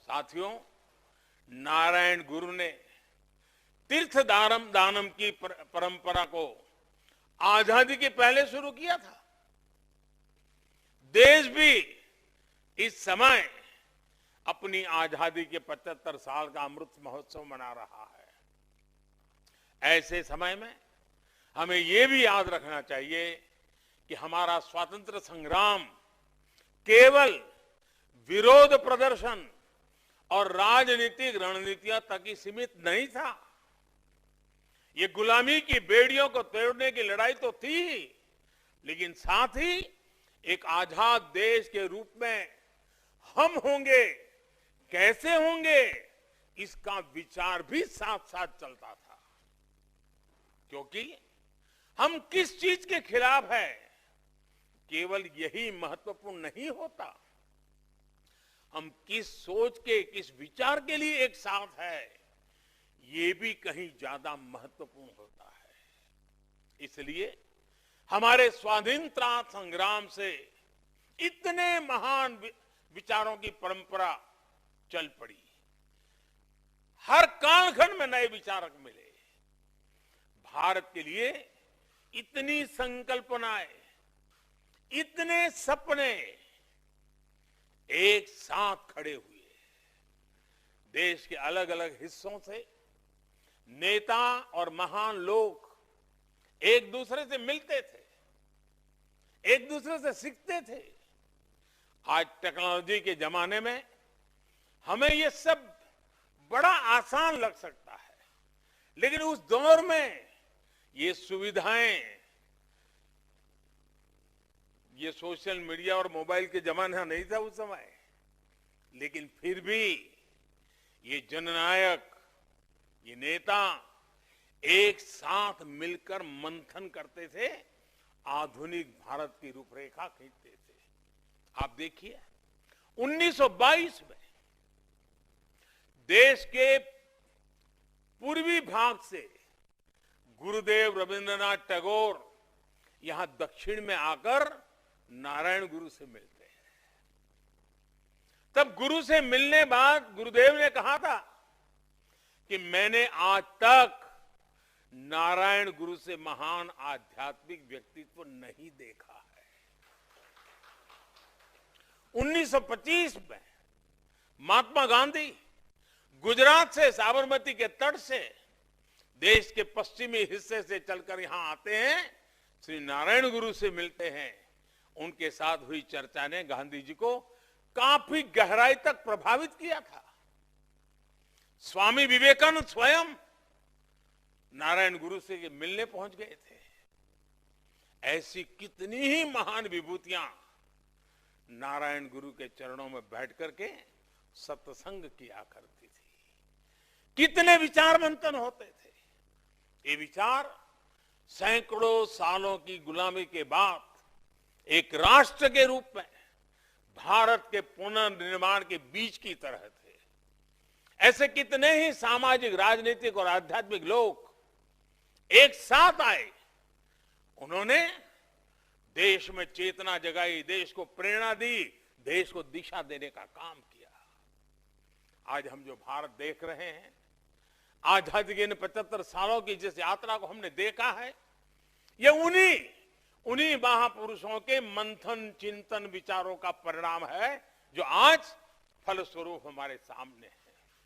साथियों, नारायण गुरु ने तीर्थ दानम की परंपरा को आजादी के पहले शुरू किया था। देश भी इस समय अपनी आजादी के 75 साल का अमृत महोत्सव मना रहा है। ऐसे समय में हमें ये भी याद रखना चाहिए कि हमारा स्वातंत्र संग्राम केवल विरोध प्रदर्शन और राजनीतिक रणनीतियों तक ही सीमित नहीं था। ये गुलामी की बेड़ियों को तोड़ने की लड़ाई तो थी ही, लेकिन साथ ही एक आजाद देश के रूप में हम होंगे, कैसे होंगे, इसका विचार भी साथ साथ चलता था। क्योंकि हम किस चीज के खिलाफ है, केवल यही महत्वपूर्ण नहीं होता, हम किस सोच के, किस विचार के लिए एक साथ है, ये भी कहीं ज्यादा महत्वपूर्ण होता है। इसलिए हमारे स्वाधीनता संग्राम से इतने महान विचारों की परंपरा चल पड़ी। हर कालखंड में नए विचारक मिले। भारत के लिए इतनी संकल्पनाएं, इतने सपने एक साथ खड़े हुए। देश के अलग अलग हिस्सों से नेता और महान लोग एक दूसरे से मिलते थे, एक दूसरे से सीखते थे। आज टेक्नोलॉजी के जमाने में हमें ये सब बड़ा आसान लग सकता है, लेकिन उस दौर में ये सुविधाएं, ये सोशल मीडिया और मोबाइल के जमाना नहीं था उस समय, लेकिन फिर भी ये जननायक, ये नेता एक साथ मिलकर मंथन करते थे, आधुनिक भारत की रूपरेखा खींचते थे। आप देखिए 1922 में देश के पूर्वी भाग से गुरुदेव रविंद्रनाथ टैगोर यहां दक्षिण में आकर नारायण गुरु से मिलते हैं। तब गुरु से मिलने बाद गुरुदेव ने कहा था कि मैंने आज तक नारायण गुरु से महान आध्यात्मिक व्यक्तित्व नहीं देखा है। 1925 में महात्मा गांधी गुजरात से, साबरमती के तट से देश के पश्चिमी हिस्से से चलकर यहां आते हैं, श्री नारायण गुरु से मिलते हैं। उनके साथ हुई चर्चा ने गांधी जी को काफी गहराई तक प्रभावित किया था। स्वामी विवेकानंद स्वयं नारायण गुरु से मिलने पहुंच गए थे। ऐसी कितनी ही महान विभूतियां नारायण गुरु के चरणों में बैठ करके सत्संग किया करती थी। कितने विचार मंथन होते थे। ये विचार सैकड़ों सालों की गुलामी के बाद एक राष्ट्र के रूप में भारत के पुनर्निर्माण के बीज की तरह थे। ऐसे कितने ही सामाजिक, राजनीतिक और आध्यात्मिक लोग एक साथ आए। उन्होंने देश में चेतना जगाई, देश को प्रेरणा दी, देश को दिशा देने का काम किया। आज हम जो भारत देख रहे हैं, आजादी के 75 सालों की जिस यात्रा को हमने देखा है, ये उन्हीं महापुरुषों के मंथन, चिंतन, विचारों का परिणाम है जो आज फलस्वरूप हमारे सामने है।